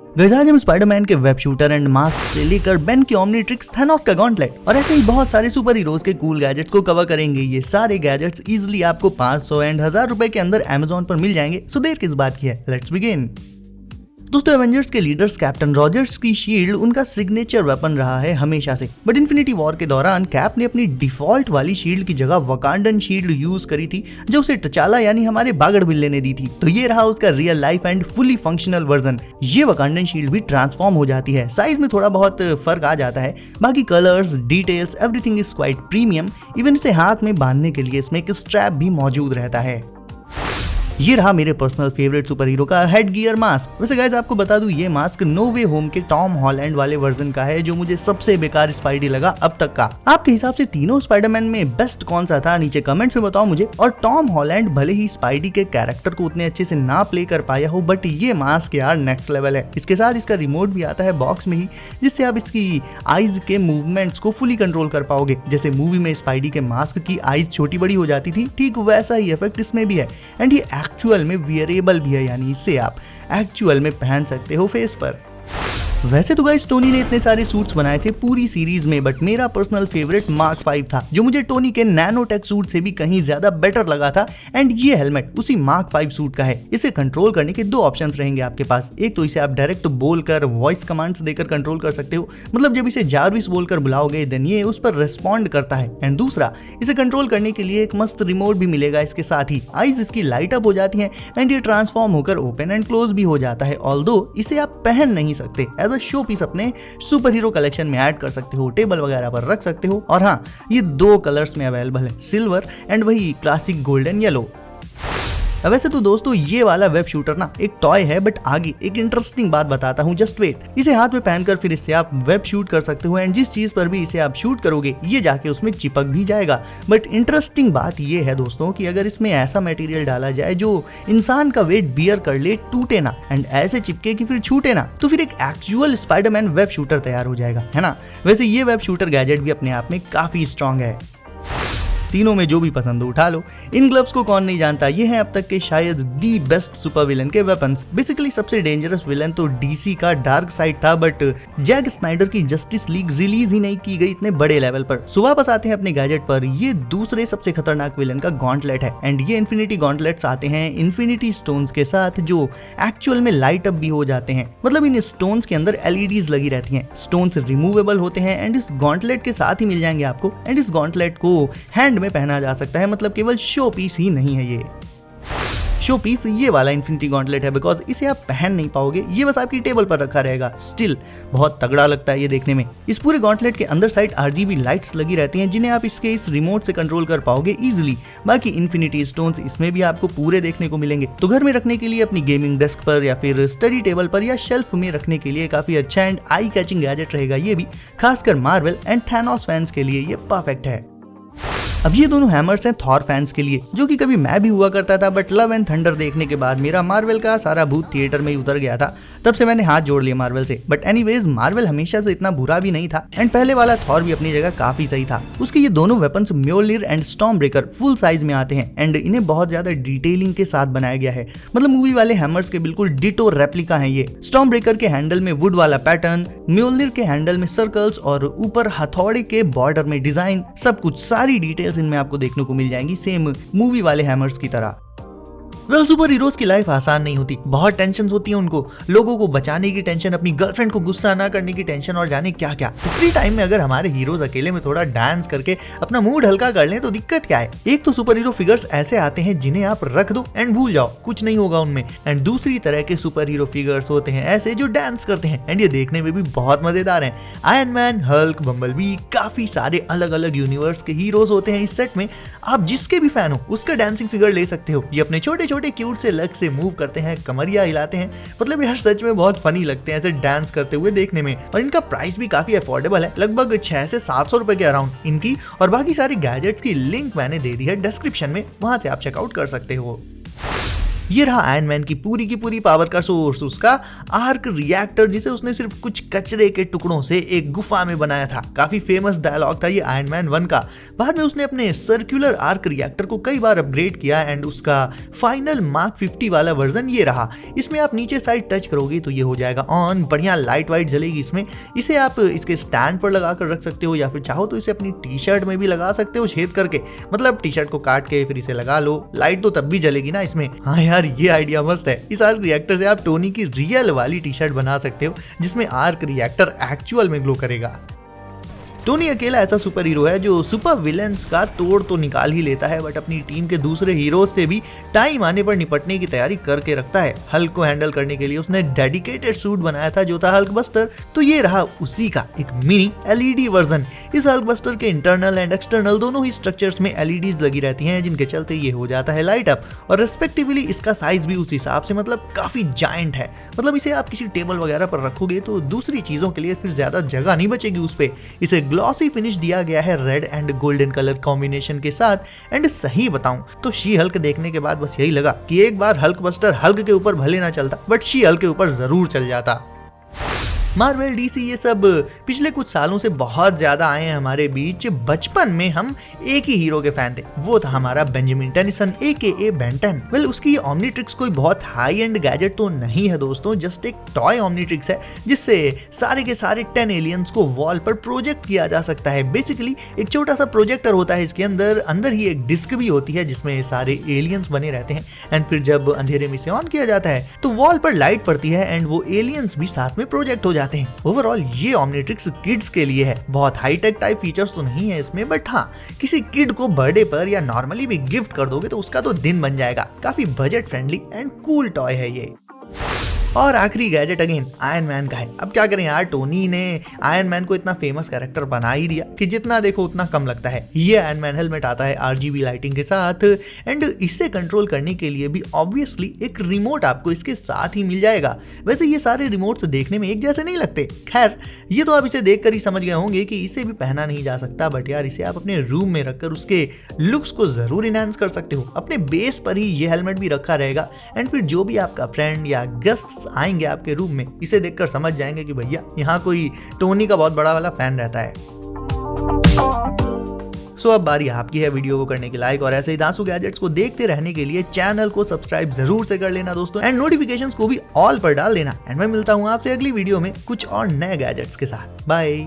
Guys आज हम Spiderman के वेब शूटर एंड मास्क से लेकर बेन की ओमनीट्रिक्स, थैनोस का गॉन्टलेट और ऐसे ही बहुत सारे सुपर हीरोज के कूल गैजेट्स को कवर करेंगे। ये सारे गैजेट्स इजीली आपको 500 एंड 1000 रुपए के अंदर अमेज़न पर मिल जाएंगे। सो देर किस बात की है, लेट्स बिगिन। दोस्तों एवेंजर्स के लीडर्स कैप्टन रॉजर्स की शील्ड उनका सिग्नेचर वेपन रहा है हमेशा से, बट इन्फिनिटी वॉर के दौरान कैप ने अपनी डिफॉल्ट वाली शील्ड की जगह वकांडन शील्ड यूज करी थी, जो उसे टचाला यानी हमारे बागड़ बिल्ले ने दी थी। तो ये रहा उसका real life and fully functional version. ये वकांडन शील्ड भी ट्रांसफॉर्म हो जाती है, साइज में थोड़ा बहुत फर्क आ जाता है, बाकी colours, details, everything is quite premium. Even इसे हाथ में बांधने के लिए इसमें एक स्ट्रैप भी मौजूद रहता है। ये रहा मेरे पर्सनल फेवरेट सुपर हीरो का हेड गियर मास्क। वैसे गाइस आपको बता दूं, ये मास्क नो वे होम के टॉम हॉलैंड वाले वर्जन का है, जो मुझे सबसे बेकार स्पाइडी लगा अब तक का। आपके हिसाब से तीनों स्पाइडरमैन में बेस्ट कौन सा था, नीचे कमेंट्स में बताओ मुझे। और टॉम हॉलैंड भले ही स्पाइडी के कैरेक्टर को उतने अच्छे से ना प्ले कर पाया हो, बट ये मास्क यार नेक्स्ट लेवल है। इसके साथ इसका रिमोट भी आता है बॉक्स में ही, जिससे आप इसकी आईज के मूवमेंट्स को फुली कंट्रोल कर पाओगे। जैसे मूवी में स्पाइडी के मास्क की आईज छोटी बड़ी हो जाती थी, ठीक वैसा ही इफेक्ट इसमें भी है। एंड ये एक्चुअल में वियरेबल भी है, यानी इसे आप एक्चुअल में पहन सकते हो फेस पर। वैसे तो गाइस टोनी ने इतने सारे सूट्स बनाए थे पूरी सीरीज में, बट मेरा पर्सनल फेवरेट मार्क 5 था, जो मुझे टोनी के नैनोटेक सूट से भी कहीं ज्यादा बेटर लगा था। एंड ये हेलमेट उसी मार्क 5 सूट का है। इसे कंट्रोल करने के दो ऑप्शंस रहेंगे आपके पास। एक तो इसे आप डायरेक्ट बोलकर वॉइस कमांड्स देकर कंट्रोल कर सकते हो, मतलब जब इसे जारविस बोलकर बुलाओगे देन ये उस पर रिस्पॉन्ड करता है। एंड दूसरा, इसे कंट्रोल करने के लिए एक मस्त रिमोट भी मिलेगा इसके साथ ही। आईज इसकी लाइट अप हो जाती है एंड ये ट्रांसफॉर्म होकर ओपन एंड क्लोज भी हो जाता है। ऑल्दो इसे आप पहन नहीं सकते, एज अ शो पीस अपने सुपर हीरो कलेक्शन में ऐड कर सकते हो, टेबल वगैरह पर रख सकते हो। और हाँ, ये दो कलर्स में अवेलेबल है, सिल्वर एंड वही क्लासिक गोल्डन येलो। वैसे तो दोस्तों ये वाला वेब शूटर ना एक टॉय है, बट आगे एक इंटरेस्टिंग बात बताता हूँ, जस्ट वेट। इसे हाथ में पहनकर फिर इससे आप वेब शूट कर सकते हो, एंड जिस चीज पर भी इसे आप शूट करोगे ये जाके उसमें चिपक भी जाएगा। बट इंटरेस्टिंग बात ये है दोस्तों कि अगर इसमें ऐसा मटेरियल डाला जाए जो इंसान का वेट बियर कर ले, टूटे ना एंड ऐसे चिपके कि फिर छूटे ना, तो फिर एक एक्चुअल स्पाइडरमैन वेब शूटर तैयार हो जाएगा, है ना। वैसे ये वेब शूटर गैजेट भी अपने आप में काफी स्ट्रांग है। तीनों में जो भी पसंद हो उठा लो। इन ग्लव्स को कौन नहीं जानता, ये है अब तक के शायद दी बेस्ट सुपर विलन के वेपन्स। बेसिकली सबसे डेंजरस विलन तो डीसी का डार्क साइड था, बट जैक स्नाइडर की जस्टिस लीग रिलीज ही नहीं की गई इतने बड़े लेवल पर। सो वापस आते हैं अपने गैजेट पर। ये दूसरे सबसे खतरनाक विलन का गॉन्टलेट है, एंड ये इन्फिनिटी गॉन्टलेट्स आते हैं इन्फिनिटी स्टोन्स के साथ, जो एक्चुअल में लाइट अप भी हो जाते हैं। मतलब इन स्टोन्स के अंदर एलईडीज लगी रहती हैं। स्टोन्स रिमूवेबल होते हैं एंड इस गॉन्टलेट के साथ ही मिल जाएंगे आपको। एंड इस गॉन्टलेट को हैंड में पहना जा सकता है, मतलब केवल शो पीस ही नहीं है। ये शो पीस ये वाला इन्फिनिटी गॉन्टलेट है, बिकॉज इसे आप पहन नहीं पाओगे, ये बस आपकी टेबल पर रखा रहेगा। स्टिल बहुत तगड़ा लगता है ये देखने में। इस पूरे गॉन्टलेट के अंदर साइड RGB लाइट्स लगी रहती हैं, जिन्हें आप इसके इस रिमोट से कंट्रोल कर पाओगे इजीली। बाकी इन्फिनिटी स्टोन्स इसमें भी आपको पूरे देखने को मिलेंगे। तो घर में रखने के लिए, अपनी गेमिंग डेस्क पर या फिर स्टडी टेबल पर या शेल्फ में रखने के लिए काफी अच्छा एंड आई कैचिंग गैजेट रहेगा ये भी। खासकर मार्वल एंड थैनोस फैंस के लिए ये परफेक्ट है। अब ये दोनों हैमर्स हैं थॉर फैंस के लिए, जो कि कभी मैं भी हुआ करता था, बट लव एंड थंडर देखने के बाद मेरा मार्वल का सारा भूत थिएटर में ही उतर गया था। तब से मैंने हाथ जोड़ लिया मार्वल से। बट एनीवेज, मार्वल हमेशा से इतना बुरा भी नहीं था, एंड पहले वाला थॉर भी अपनी जगह काफी सही था। उसके ये दोनों वेपन्स म्योलिर and Stormbreaker full size में आते हैं, एंड इन्हें बहुत ज्यादा डिटेलिंग के साथ बनाया गया है। मतलब मूवी वाले हैमर्स के बिल्कुल डिटो रेप्लिका है ये। स्टॉर्म ब्रेकर के हैंडल में वुड वाला पैटर्न, म्योलिर के हैंडल में सर्कल्स और ऊपर हथौड़े के बॉर्डर में डिजाइन, सब कुछ सारी डिटेल्स इनमें आपको देखने को मिल जाएंगी, सेम मूवी वाले हैमर्स की तरह। वेल, सुपर हीरोज की लाइफ आसान नहीं होती, बहुत टेंशन होती है उनको। लोगों को बचाने की टेंशन, अपनी गर्लफ्रेंड को गुस्सा ना करने की टेंशन, और जाने क्या क्या। तो फ्री टाइम में अगर हमारे हीरोज अकेले में थोड़ा डांस करके अपना मूड हल्का कर लें तो दिक्कत क्या है। एक तो सुपर हीरो फिगर्स ऐसे आते हैं जिन्हें आप रख दो एंड भूल जाओ, कुछ नहीं होगा उनमें। एंड दूसरी तरह के सुपर हीरो फिगर्स होते हैं ऐसे जो डांस करते हैं, एंड ये देखने में भी बहुत मजेदार हैं। आयरन मैन, हल्क, बम्बलबी, काफी सारे अलग अलग यूनिवर्स के हीरोज होते हैं इस सेट में। आप जिसके भी फैन हो उसका डांसिंग फिगर ले सकते हो। ये अपने छोटे छोटे क्यूट से लग से मूव करते हैं, कमरिया हिलाते हैं, मतलब यार सच में बहुत फनी लगते हैं ऐसे डांस करते हुए देखने में। और इनका प्राइस भी काफी अफोर्डेबल है, लगभग 600 से 700 रुपए के अराउंड इनकी। और बाकी सारे गैजेट्स की लिंक मैंने दे दी है डिस्क्रिप्शन में, वहां से आप चेकआउट कर सकते हो। ये रहा आयरन मैन की पूरी पावर का सोर्स, उसका आर्क रिएक्टर, जिसे उसने सिर्फ कुछ कचरे के टुकड़ों से एक गुफा में बनाया था। काफी फेमस डायलॉग था ये आयरन मैन 1 का। बाद में उसने अपने सर्कुलर आर्क रिएक्टर को कई बार अपग्रेड किया एंड उसका फाइनल मार्क 50 वाला वर्जन ये रहा। इसमें आप नीचे साइड टच करोगे तो ये हो जाएगा ऑन, बढ़िया लाइट वाइट जलेगी इसमें। इसे आप इसके स्टैंड पर लगा कर रख सकते हो या फिर चाहो तो इसे अपनी टी शर्ट में भी लगा सकते हो छेद करके, मतलब टी शर्ट को काट के फिर इसे लगा लो, लाइट तो तब भी जलेगी ना इसमें। हाँ यार ये आइडिया मस्त है। इस आर्क रिएक्टर से आप टोनी की रियल वाली टी शर्ट बना सकते हो जिसमें आर्क रिएक्टर एक्चुअल में ग्लो करेगा। टोनी अकेला ऐसा सुपर हीरो है जो सुपर विलेंस का तोड़ तो निकाल ही लेता है, बट अपनी टीम के दूसरे हीरोज से भी टाइम आने पर निपटने की तैयारी करके रखता है। हल्क को हैंडल करने के लिए उसने डेडिकेटेड सूट बनाया था जो था हल्क बस्टर, तो ये रहा उसी का एक मिनी एलईडी वर्जन। इस हल्क बस्टर के इंटरनल एंड एक्सटर्नल दोनों ही स्ट्रक्चर्स में एलईडीज लगी रहती हैं, जिनके चलते ये हो जाता है लाइट अप, और रेस्पेक्टिवली इसका साइज भी उस हिसाब से मतलब काफी जायंट है। मतलब इसे आप किसी टेबल वगैरह पर रखोगे तो दूसरी चीजों के लिए फिर ज्यादा जगह नहीं बचेगी उस पे। इसे ग्लॉसी फिनिश दिया गया है red and golden colour combination के साथ। एंड सही बताऊं तो शी हल्क देखने के बाद बस यही लगा कि एक बार हल्क बस्टर हल्क के ऊपर भले ना चलता, बट शी हल्क के ऊपर जरूर चल जाता। मार्वल, डीसी ये सब पिछले कुछ सालों से बहुत ज्यादा आए हैं हमारे बीच। बचपन में हम एक ही हीरो के फैन थे, वो था हमारा Benjamin Tennyson AKA Ben Ten. Well उसकी ओमनीट्रिक्स कोई बहुत हाई एंड गैजेट तो नहीं है दोस्तों, जस्ट एक टॉय ओमनीट्रिक्स है जिससे सारे के सारे 10 एलियंस को वॉल पर प्रोजेक्ट किया जा सकता है। बेसिकली एक छोटा सा प्रोजेक्टर होता है इसके अंदर ही एक डिस्क भी होती है जिसमें सारे एलियंस बने रहते हैं। एंड फिर जब अंधेरे में से ऑन किया जाता है तो वॉल पर लाइट पड़ती है एंड वो एलियंस भी साथ में प्रोजेक्ट हो जाते हैं। ओवरऑल ये ओमनीट्रिक्स किड्स के लिए है। बहुत हाईटेक टाइप फीचर्स तो नहीं है इसमें, बट हाँ किसी किड को बर्थडे पर या नॉर्मली भी गिफ्ट कर दोगे तो उसका तो दिन बन जाएगा। काफी budget friendly and cool toy है ये। और आखिरी गैजेट अगेन आयरन मैन का है। अब क्या करें यार, टोनी ने आयरन मैन को इतना फेमस कैरेक्टर बना ही दिया कि जितना देखो उतना कम लगता है। ये आयरन मैन हेलमेट आता है RGB लाइटिंग के साथ एंड इसे कंट्रोल करने के लिए भी ऑब्वियसली एक रिमोट आपको इसके साथ ही मिल जाएगा। वैसे ये सारे रिमोट्स देखने में एक जैसे नहीं लगते, खैर ये तो आप इसे देखकर ही समझ गए होंगे कि इसे भी पहना नहीं जा सकता, बट यार इसे आप अपने रूम में रखकर उसके लुक्स को जरूर इनहांस कर सकते हो। अपने बेस पर ही ये हेलमेट भी रखा रहेगा एंड फिर जो भी आपका फ्रेंड या गेस्ट आएंगे आपके रूम में, इसे देखकर समझ जाएंगे कि भैया यहाँ कोई टोनी का बहुत बड़ा वाला फैन रहता है। सो अब बारी आपकी है वीडियो को करने के लाइक, और ऐसे ही दासू गैजेट्स को देखते रहने के लिए चैनल को सब्सक्राइब जरूर से कर लेना दोस्तों, एंड नोटिफिकेशंस को भी ऑल पर डाल देना। एंड मैं मिलता हूँ आपसे अगली वीडियो में कुछ और नए गैजेट्स के साथ। बाय।